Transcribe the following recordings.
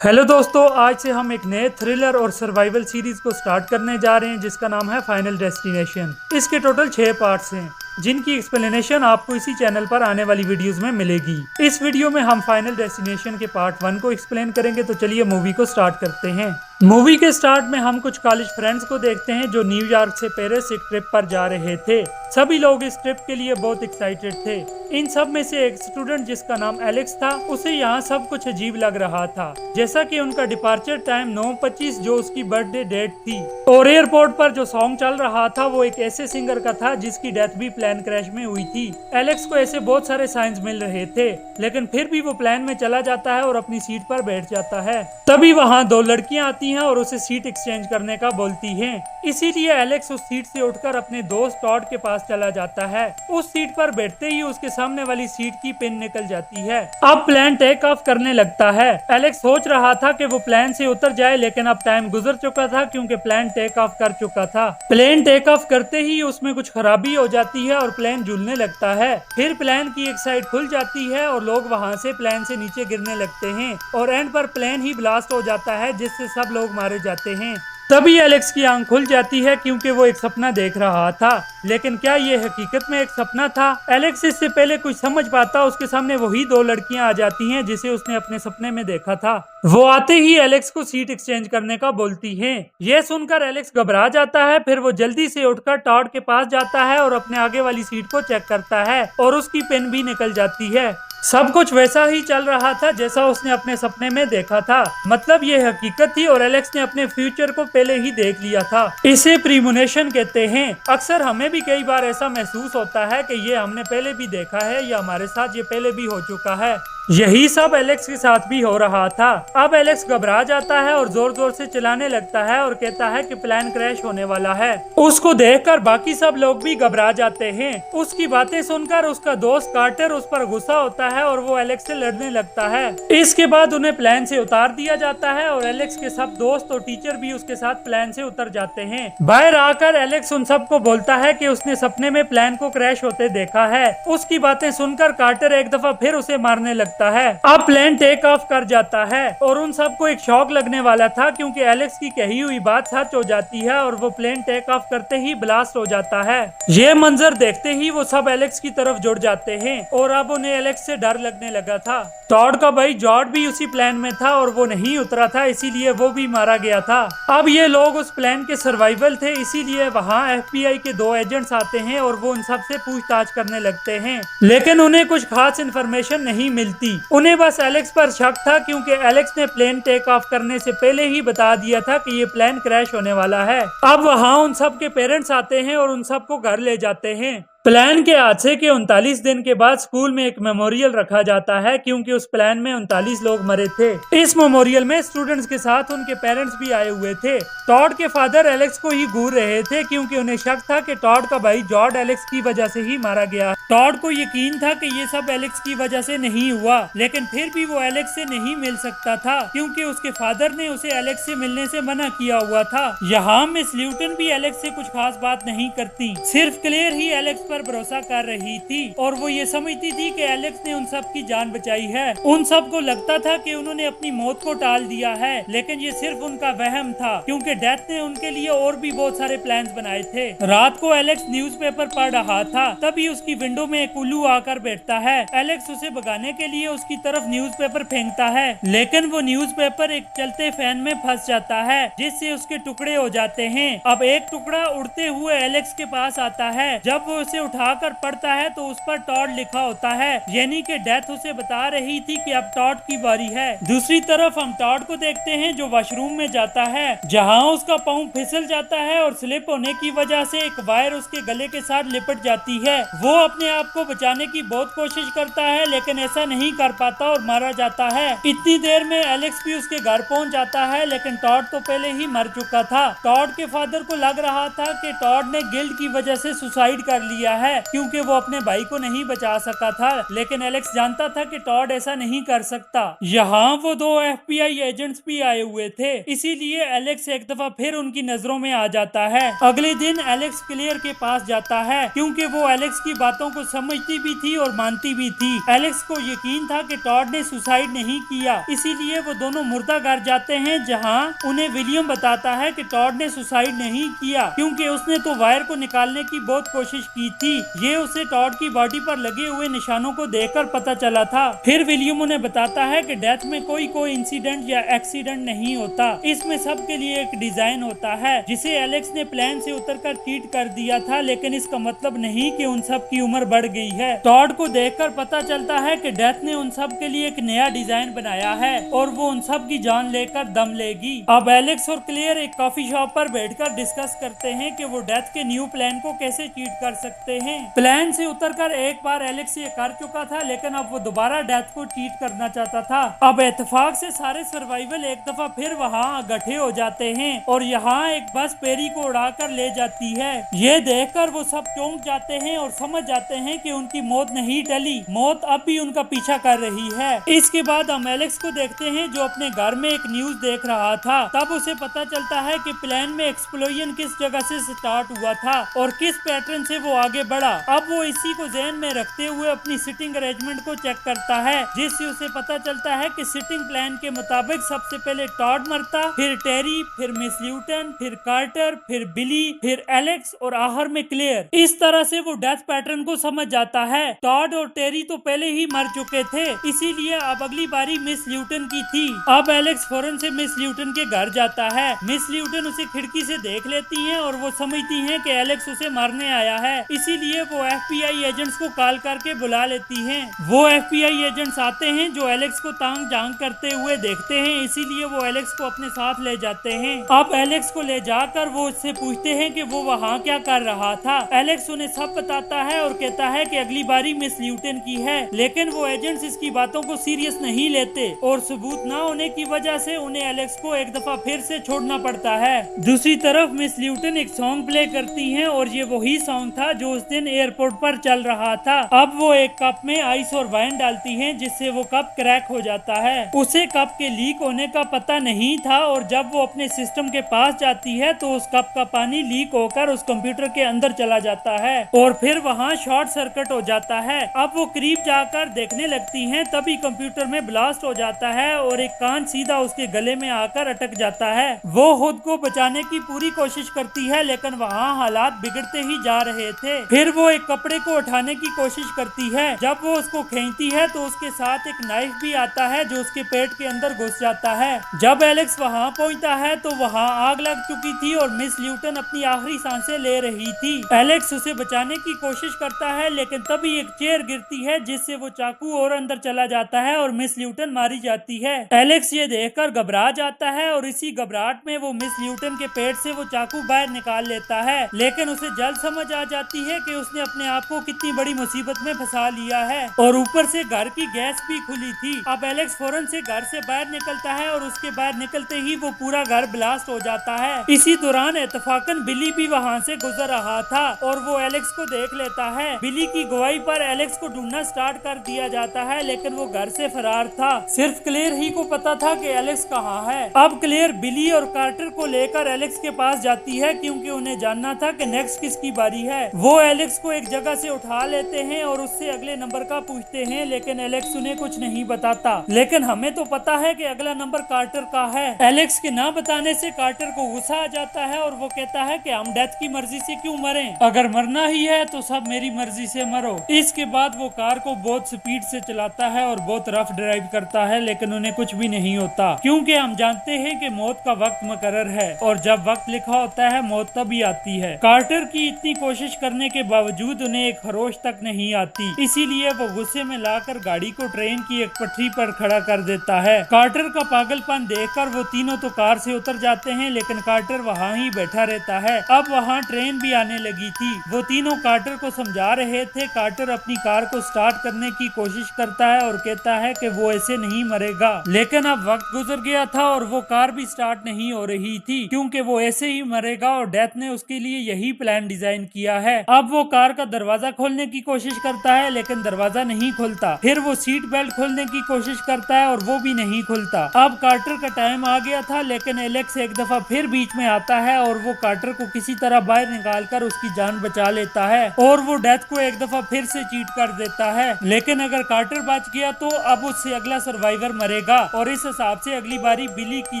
Hello दोस्तों, आज से हम एक नए थ्रिलर और सर्वाइवल सीरीज को स्टार्ट करने जा रहे हैं जिसका नाम है फाइनल डेस्टिनेशन। इसके टोटल 6 पार्ट्स हैं जिनकी एक्सप्लेनेशन आपको इसी चैनल पर आने वाली वीडियोस में मिलेगी। इस वीडियो में हम फाइनल डेस्टिनेशन के पार्ट 1 को एक्सप्लेन करेंगे, तो चलिए मूवी को स्टार्ट करते हैं। मूवी के स्टार्ट में हम कुछ कॉलेज फ्रेंड्स को देखते हैं जो न्यूयॉर्क से पेरिस एक ट्रिप पर जा रहे थे। सभी लोग इस ट्रिप के लिए बहुत एक्साइटेड थे। इन सब में से एक स्टूडेंट जिसका नाम एलेक्स था, उसे यहाँ सब कुछ अजीब लग रहा था, जैसा कि उनका डिपार्चर टाइम 9:25 जो उसकी बर्थडे डेट थी, और एयरपोर्ट पर जो सॉन्ग चल रहा था वो एक ऐसे सिंगर का था जिसकी डेथ भी प्लेन क्रैश में हुई थी। एलेक्स को ऐसे बहुत सारे साइंस मिल रहे थे, लेकिन फिर भी वो प्लेन में चला जाता है और अपनी सीट पर बैठ जाता है। तभी वहाँ 2 लड़कियां आती हैं और उसे सीट एक्सचेंज करने का बोलती हैं। इसीलिए एलेक्स उस सीट से उठकर अपने दोस्त टॉड के पास चला जाता है। उस सीट पर बैठते ही उसके सामने वाली सीट की पिन निकल जाती है। अब प्लेन टेक ऑफ करने लगता है। एलेक्स सोच रहा था कि वो प्लेन से उतर जाए, लेकिन अब टाइम गुजर चुका था क्योंकि प्लेन टेक ऑफ कर चुका था। प्लेन टेक ऑफ करते ही उसमें कुछ खराबी हो जाती है और प्लेन झूलने लगता है। फिर प्लेन की एक साइड खुल जाती है और लोग वहाँ से प्लेन से नीचे गिरने लगते हैं और एंड पर प्लेन ही ब्लास्ट हो जाता है जिससे सब लोग मारे जाते हैं। तभी एलेक्स की आंख खुल जाती है क्योंकि वो एक सपना देख रहा था, लेकिन क्या ये हकीकत में एक सपना था? एलेक्स इससे पहले कुछ समझ पाता, उसके सामने वही 2 लड़कियां आ जाती हैं जिसे उसने अपने सपने में देखा था। वो आते ही एलेक्स को सीट एक्सचेंज करने का बोलती हैं। यह सुनकर एलेक्स घबरा जाता है। फिर वो जल्दी से उठकर टॉड के पास जाता है और अपने आगे वाली सीट को चेक करता है और उसकी पेन भी निकल जाती है। सब कुछ वैसा ही चल रहा था जैसा उसने अपने सपने में देखा था, मतलब ये हकीकत थी और एलेक्स ने अपने फ्यूचर को पहले ही देख लिया था। इसे प्रीमोनेशन कहते हैं। अक्सर हमें भी कई बार ऐसा महसूस होता है कि ये हमने पहले भी देखा है या हमारे साथ ये पहले भी हो चुका है। यही सब एलेक्स के साथ भी हो रहा था। अब एलेक्स घबरा जाता है और जोर जोर से चिल्लाने लगता है और कहता है कि प्लेन क्रैश होने वाला है। उसको देखकर बाकी सब लोग भी घबरा जाते हैं। उसकी बातें सुनकर उसका दोस्त कार्टर उस पर गुस्सा होता है और वो एलेक्स से लड़ने लगता है। इसके बाद उन्हें प्लेन से उतार दिया जाता है और एलेक्स के सब दोस्त और टीचर भी उसके साथ प्लेन से उतर जाते हैं। बाहर आकर एलेक्स उन सबको बोलता है कि उसने सपने में प्लेन को क्रैश होते देखा है। उसकी बातें सुनकर कार्टर एक दफा फिर उसे मारने लगता है। अब प्लेन टेक ऑफ कर जाता है और उन सबको एक शॉक लगने वाला था क्योंकि एलेक्स की कही हुई बात सच हो जाती है और वो प्लेन टेक ऑफ करते ही ब्लास्ट हो जाता है। ये मंजर देखते ही वो सब एलेक्स की तरफ जुड़ जाते हैं और अब उन्हें एलेक्स से डर लगने लगा था। टॉड का भाई जॉर्ज भी उसी प्लेन में था और वो नहीं उतरा था, इसीलिए वो भी मारा गया था। अब ये लोग उस प्लेन के सर्वाइवल थे, इसीलिए वहाँ FBI के 2 एजेंट्स आते हैं और वो उन सब से पूछताछ करने लगते हैं, लेकिन उन्हें कुछ खास इन्फॉर्मेशन नहीं मिलती। उन्हें बस एलेक्स पर शक था क्योंकि एलेक्स ने प्लेन टेक ऑफ करने से पहले ही बता दिया था कि ये प्लेन क्रैश होने वाला है। अब वहाँ उन सब के पेरेंट्स आते हैं और उन सबको घर ले जाते हैं। प्लेन के हादसे के 39 दिन के बाद स्कूल में एक मेमोरियल रखा जाता है क्योंकि उस प्लेन में 39 लोग मरे थे। इस मेमोरियल में स्टूडेंट्स के साथ उनके पेरेंट्स भी आए हुए थे। टॉड के फादर एलेक्स को ही घूर रहे थे क्योंकि उन्हें शक था कि टॉड का भाई जॉर्ज एलेक्स की वजह से ही मारा गया। टॉड को यकीन था कि ये सब एलेक्स की वजह से नहीं हुआ, लेकिन फिर भी वो एलेक्स से नहीं मिल सकता था क्योंकि उसके फादर ने उसे एलेक्स से मिलने से मना किया हुआ था। यहाँ मिस ल्यूटन भी एलेक्स से कुछ खास बात नहीं करती, सिर्फ क्लेयर ही एलेक्स पर भरोसा कर रही थी और वो ये समझती थी कि एलेक्स ने उन सब की जान बचाई है। उन सब को लगता था कि उन्होंने अपनी मौत को टाल दिया है, लेकिन ये सिर्फ उनका वहम था क्योंकि डेथ ने उनके लिए और भी बहुत सारे प्लान्स बनाए थे। रात को एलेक्स न्यूज़पेपर पढ़ रहा था, तभी उसकी विंडो में एक उल्लू आकर बैठता है। एलेक्स उसे भगाने के लिए उसकी तरफ न्यूज़पेपर फेंकता है, लेकिन वो न्यूज़पेपर एक चलते फैन में फंस जाता है जिससे उसके टुकड़े हो जाते हैं। अब एक टुकड़ा उड़ते हुए एलेक्स के पास आता है। जब वो उसे उठाकर पढ़ता है तो उस पर टॉड लिखा होता है, यानी कि डेथ उसे बता रही थी कि अब टॉड की बारी है। दूसरी तरफ हम टॉड को देखते हैं जो वॉशरूम में जाता है, जहां उसका पाँव फिसल जाता है और स्लिप होने की वजह से एक वायर उसके गले के साथ लिपट जाती है। वो अपने आप को बचाने की बहुत कोशिश करता है, लेकिन ऐसा नहीं कर पाता और मारा जाता है। इतनी देर में एलेक्स भी उसके घर पहुंच जाता है, लेकिन टॉड तो पहले ही मर चुका था। टॉड के फादर को लग रहा था कि टॉड ने गिल्ट की वजह से सुसाइड कर लिया है क्योंकि वो अपने भाई को नहीं बचा सका था, लेकिन एलेक्स जानता था कि टॉड ऐसा नहीं कर सकता। यहाँ वो 2 FBI एजेंट्स भी आए हुए थे, इसीलिए एलेक्स एक दफा फिर उनकी नजरों में आ जाता है। अगले दिन एलेक्स क्लियर के पास जाता है क्योंकि वो एलेक्स की बातों को समझती भी थी और मानती भी थी। एलेक्स को यकीन था कि टॉड ने सुसाइड नहीं किया, इसीलिए वो दोनों मुर्दा घर जाते हैं, जहां उन्हें विलियम बताता है कि टॉड ने सुसाइड नहीं किया क्योंकि उसने तो वायर को निकालने की बहुत कोशिश की थी। ये उसे टॉड की बॉडी पर लगे हुए निशानों को देखकर पता चला था। फिर विलियम उन्हें बताता है कि डेथ में कोई इंसिडेंट या एक्सीडेंट नहीं होता, इसमें सबके लिए एक डिजाइन होता है जिसे एलेक्स ने प्लेन से उतरकर चीट कर दिया था, लेकिन इसका मतलब नहीं कि उन सब की उम्र बढ़ गई है। टॉड को देखकर पता चलता है कि डेथ ने उन सब के लिए एक नया डिजाइन बनाया है और वो उन सब की जान लेकर दम लेगी। अब एलेक्स और क्लेयर एक कॉफी शॉप पर बैठकर डिस्कस करते हैं कि वो डेथ के न्यू प्लान को कैसे चीट कर सकते हैं। प्लान से उतरकर एक बार एलेक्स ये कर चुका था, लेकिन अब वो दोबारा डेथ को चीट करना चाहता था। अब इत्तेफाक से सारे सर्वाइवल एक दफा फिर वहाँ इकट्ठे हो जाते हैं और यहाँ एक बस पेरी को उड़ाकर ले जाती है। ये देखकर वो सब चौंक जाते हैं और समझ जाते हैं कि उनकी मौत नहीं टली, मौत अब भी उनका पीछा कर रही है। इसके बाद हम एलेक्स को देखते हैं जो अपने घर में एक न्यूज देख रहा था। तब उसे पता चलता है कि प्लान में एक्सप्लोजन किस जगह से स्टार्ट हुआ था और किस पैटर्न से वो आगे बढ़ा। अब वो इसी को ध्यान में रखते हुए अपनी सिटिंग अरेंजमेंट को चेक करता है, जिससे उसे पता चलता है कि सिटिंग प्लान के मुताबिक सबसे पहले टॉड मरता, फिर टेरी, फिर मिस ल्यूटन, फिर कार्टर, फिर बिली, फिर एलेक्स और आखिर में क्लेयर। इस तरह से वो डेथ पैटर्न को समझ जाता है। टॉड और टेरी तो पहले ही मर चुके थे, इसीलिए अब अगली बारी मिस ल्यूटन की थी। अब एलेक्स फौरन से मिस ल्यूटन के घर जाता है। मिस ल्यूटन उसे खिड़की से देख लेती हैं और वो समझती हैं कि एलेक्स उसे मारने आया है, इसीलिए वो FBI एजेंट्स को कॉल करके बुला लेती हैं। वो FBI एजेंट्स आते हैं जो एलेक्स को तांग झांक करते हुए देखते हैं, इसीलिए वो एलेक्स को अपने साथ ले जाते हैं। अब एलेक्स को ले जाकर वो उससे पूछते हैं कि वो वहाँ क्या कर रहा था। एलेक्स उन्हें सब बताता है और कहता है कि अगली बारी मिस ल्यूटन की है, लेकिन वो एजेंट्स इसकी बातों को सीरियस नहीं लेते और सबूत न होने की वजह से उन्हें एलेक्स को एक दफा फिर से छोड़ना पड़ता है। दूसरी तरफ मिस ल्यूटन एक सॉन्ग प्ले करती हैं और ये वही सॉन्ग था जो उस दिन एयरपोर्ट पर चल रहा था। अब वो एक कप में आइस और वाइन डालती हैं, जिससे वो कप क्रैक हो जाता है। उसे कप के लीक होने का पता नहीं था और जब वो अपने सिस्टम के पास जाती है तो उस कप का पानी लीक होकर उस कंप्यूटर के अंदर चला जाता है और फिर वहाँ शॉर्ट सर्किट हो जाता है। अब वो करीब जाकर देखने लगती हैं, तभी कंप्यूटर में ब्लास्ट हो जाता है और एक कान सीधा उसके गले में आकर अटक जाता है। वो खुद को बचाने की पूरी कोशिश करती है, लेकिन वहाँ हालात बिगड़ते ही जा रहे थे। फिर वो एक कपड़े को उठाने की कोशिश करती है। जब वो उसको खींचती है तो उसके साथ एक नाइफ भी आता है जो उसके पेट के अंदर घुस जाता है। जब एलेक्स वहाँ पहुँचता है तो वहाँ आग लग चुकी थी और मिस ल्यूटन अपनी आखिरी सांसें ले रही थी। एलेक्स उसे बचाने की कोशिश करता है, लेकिन तभी एक चेयर गिरती है जिससे वो चाकू और अंदर चला जाता है और मिस ल्यूटन मारी जाती है। एलेक्स ये देखकर घबरा जाता है और इसी घबराहट में वो मिस ल्यूटन के पेट से वो चाकू बाहर निकाल लेता है, लेकिन उसे जल्द समझ आ जाती है कि उसने अपने आप को कितनी बड़ी मुसीबत में फंसा लिया है और ऊपर से घर की गैस भी खुली थी। अब एलेक्स फौरन से घर से बाहर निकलता है और उसके बाहर निकलते ही वो पूरा घर ब्लास्ट हो जाता है। इसी दौरान इत्तेफाकन बिली भी वहाँ से गुजर रहा था और वो एलेक्स को देख लेता है। बिली की गवाही पर एलेक्स को ढूंढना स्टार्ट कर दिया जाता है, लेकिन वो घर से फरार था। सिर्फ क्लेयर ही को पता था कि एलेक्स कहाँ है। अब क्लेयर बिली और कार्टर को लेकर एलेक्स के पास जाती है क्योंकि उन्हें जानना था कि नेक्स्ट किसकी बारी है। वो एलेक्स को एक जगह से उठा लेते हैं और उससे अगले नंबर का पूछते हैं, लेकिन एलेक्स उन्हें कुछ नहीं बताता। लेकिन हमें तो पता है कि अगला नंबर कार्टर का है। एलेक्स के ना बताने से कार्टर को गुस्सा आ जाता है और वो कहता है कि हम डेथ की मर्जी से क्यों मरें, अगर मरना ही है तो सब मेरी मर्जी से मरो। इसके बाद वो कार को बहुत स्पीड से चलाता है और बहुत रफ ड्राइव करता है, लेकिन उन्हें कुछ भी नहीं होता क्योंकि हम जानते हैं कि मौत का वक्त मुकर्रर है और जब वक्त लिखा होता है मौत तभी आती है। कार्टर की इतनी कोशिश करने के बावजूद उन्हें एक खरोश तक नहीं आती, इसीलिए वो गुस्से में लाकर गाड़ी को ट्रेन की एक पटरी पर खड़ा कर देता है। कार्टर का पागलपन देखकर वो तीनों तो कार से उतर जाते हैं, लेकिन कार्टर वहाँ ही बैठा रहता है। अब वहाँ ट्रेन भी आने लगी थी। वो तीनों कार्टर को समझा रहे थे। कार्टर अपनी कार को स्टार्ट करने की कोशिश करता है और कहता है कि वो ऐसे नहीं मरेगा, लेकिन अब वक्त गुजर गया था और वो कार भी स्टार्ट नहीं हो रही थी क्योंकि वो ऐसे ही मरेगा और डेथ ने उसके लिए यही प्लान डिजाइन किया है। अब वो कार का दरवाजा खोलने की कोशिश करता है, लेकिन दरवाजा नहीं खुलता। फिर वो सीट बेल्ट खोलने की कोशिश करता है और वो भी नहीं खुलता। अब कार्टर का टाइम आ गया था, लेकिन एलेक्स एक दफा फिर बीच में आता है और वो कार्टर को किसी तरह बाहर निकालकर उसकी जान बचा लेता है और वो डेथ डेथ को एक दफा फिर से चीट कर देता है। लेकिन अगर कार्टर बच गया तो अब उससे अगला सर्वाइवर मरेगा और इस हिसाब से अगली बारी बिली की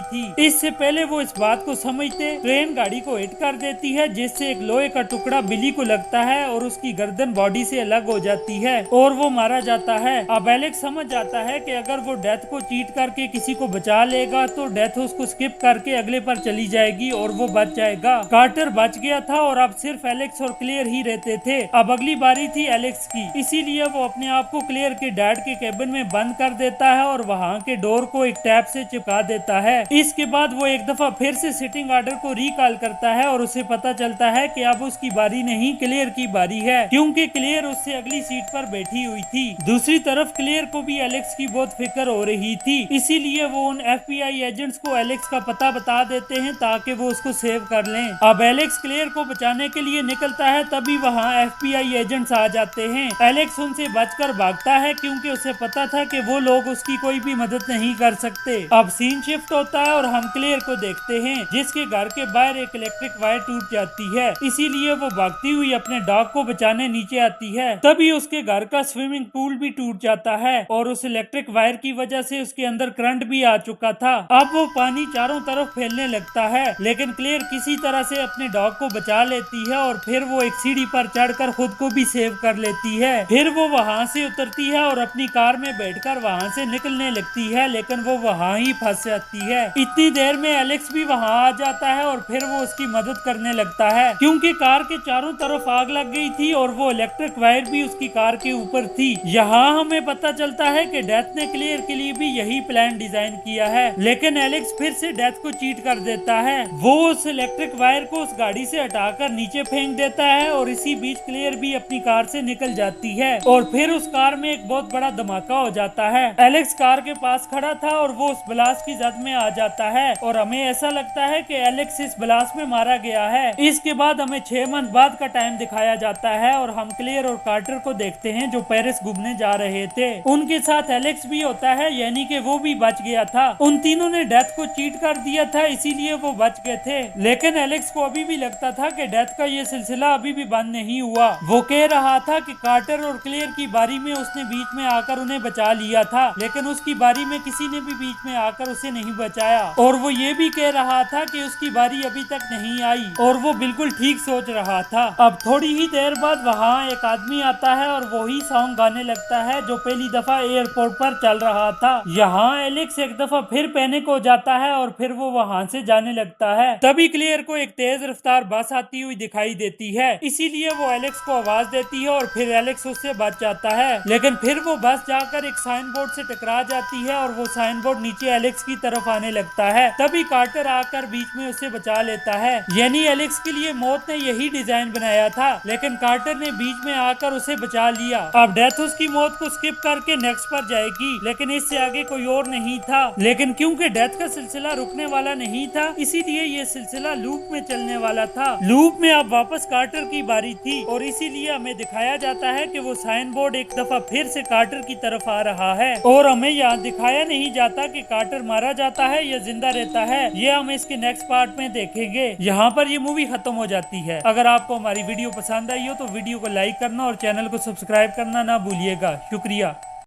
थी। इससे पहले वो इस बात को समझते ट्रेन गाड़ी को हिट कर देती है, जिससे एक लोहे का टुकड़ा बिली को लगता है और उसकी गर्दन बॉडी से अलग हो जाती है और वो मारा जाता है। अब एलेक्स समझ जाता है कि अगर वो डेथ को चीट करके किसी को बचा लेगा तो डेथ उसको स्किप करके अगले पर चली जाएगी और वो बच जाएगा। कार्टर बच गया था और अब सिर्फ एलेक्स और क्लियर ही रहते थे। अब अगली बारी थी एलेक्स की, इसीलिए वो अपने आप को क्लियर के डैड के केबिन में बंद कर देता है और वहाँ के डोर को एक टैप से चिपका देता है। इसके बाद वो एक दफा फिर से सिटिंग ऑर्डर को रिकॉल करता है और उसे पता चलता है कि अब उसकी बारी नहीं, क्लियर की बारी है, क्योंकि क्लियर उससे अगली सीट पर बैठी हुई थी। दूसरी तरफ क्लियर को भी एलेक्स की बहुत फिक्र हो रही थी, इसीलिए वो उन FBI एजेंट्स को एलेक्स का पता बता देते हैं ताकि वो उसको सेव कर लें। अब एलेक्स क्लियर को बचाने के लिए निकलता है, तभी वहाँ FBI एजेंट्स आ जाते हैं। एलेक्स उनसे बचकर भागता है क्योंकि उसे पता था कि वो लोग उसकी कोई भी मदद नहीं कर सकते। अब सीन शिफ्ट होता है और हम क्लियर को देखते हैं जिसके घर के बाहर एक इलेक्ट्रिक वायर टूट जाती है, इसीलिए वो भागती हुई अपने डॉग को बचाने नीचे आती है। तभी उसके घर का स्विमिंग पूल भी टूट जाता है और उस इलेक्ट्रिक वायर की वजह से उसके अंदर करंट भी आ चुका था। अब वो पानी चारों तरफ फैलने लगता है, लेकिन क्लियर किसी तरह से अपने डॉग को बचा लेती है और फिर वो एक सीढ़ी पर चढ़कर खुद को भी सेव कर लेती है। फिर वो वहाँ से उतरती है और अपनी कार में बैठकर वहाँ से निकलने लगती है, लेकिन वो वहाँ ही फंस जाती है। इतनी देर में एलेक्स भी वहाँ आ जाता है और फिर वो उसकी मदद करने लगता है, क्योंकि कार के चारों तरफ आग लग गई थी और वो इलेक्ट्रिक वायर भी उसकी कार के ऊपर थी। यहाँ हमें पता चलता है कि डेथ ने क्लियर के लिए भी यही प्लान डिजाइन किया है, लेकिन एलेक्स फिर से डेथ को चीट कर देता है। वो उस इलेक्ट्रिक वायर को उस गाड़ी से हटाकर नीचे फेंक देता है और इसी बीच क्लियर भी अपनी कार से निकल जाती है और फिर उस कार में एक बहुत बड़ा धमाका हो जाता है। एलेक्स कार के पास खड़ा था और वो उस ब्लास्ट की जद में आ जाता है और हमें ऐसा लगता है कि एलेक्स इस ब्लास्ट में मारा गया है। इसके बाद हमें 6 मंथ बाद का टाइम दिखाया जाता है और हम क्लियर और कार्टर को देखते हैं जो पेरिस घूमने जा रहे थे। उनके साथ एलेक्स भी होता है, यानी कि वो भी बच गया था। उन तीनों ने डेथ को चीट कर दिया था, इसीलिए वो बच गए थे। लेकिन एलेक्स को अभी भी लगता था कि डेथ का ये सिलसिला अभी भी बंद नहीं हुआ। वो कह रहा था कि कार्टर और क्लियर की बारी में उसने बीच में आकर उन्हें बचा लिया था, लेकिन उसकी बारी में किसी ने भी बीच में आकर उसे नहीं बचाया। और वो ये भी कह रहा था कि उसकी बारी अभी तक नहीं आई, और वो बिल्कुल ठीक सोच रहा था। अब थोड़ी ही देर बाद वहाँ एक आदमी आता है और वही सॉन्ग गाने लगता है जो पहली दफा एयरपोर्ट पर चल रहा था। यहाँ एलेक्स एक दफा फिर पैनिक हो जाता है और फिर वो वहाँ से जाने लगता है। तभी क्लियर को एक तेज रफ्तार बस आती हुई दिखाई देती है, इसीलिए वो एलेक्स को आवाज देती है और फिर एलेक्स उससे बच जाता है। लेकिन फिर वो बस जाकर एक साइन बोर्ड से टकरा जाती है और वो साइन बोर्ड नीचे एलेक्स की तरफ आने लगता है। तभी कार्टर आकर बीच में उसे बचा लेता है, यानी एलेक्स के लिए मौत ने यही डिजाइन बनाया था, लेकिन कार्टर ने बीच में आकर उसे बचा लिया। अब डेथ उसकी मौत को स्किप करके नेक्स्ट पर जाएगी, लेकिन इससे आगे कोई और नहीं था। लेकिन क्योंकि डेथ का सिलसिला रुकने वाला नहीं था, इसीलिए ये सिलसिला लूप में चलने वाला था। लूप में अब वापस कार्टर की बारी थी और इसीलिए हमें दिखाया जाता है कि वो साइन बोर्ड एक दफा फिर से कार्टर की तरफ आ रहा है और हमें यहाँ दिखाया नहीं जाता कि कार्टर मारा जाता है या जिंदा रहता है। ये हम इसके नेक्स्ट पार्ट में देखेंगे। यहाँ पर ये मूवी खत्म हो जाती है। अगर आपको हमारी वीडियो पसंद आई हो तो वीडियो को लाइक करना और चैनल को सब्सक्राइब करना ना भूलिएगा। शुक्रिया।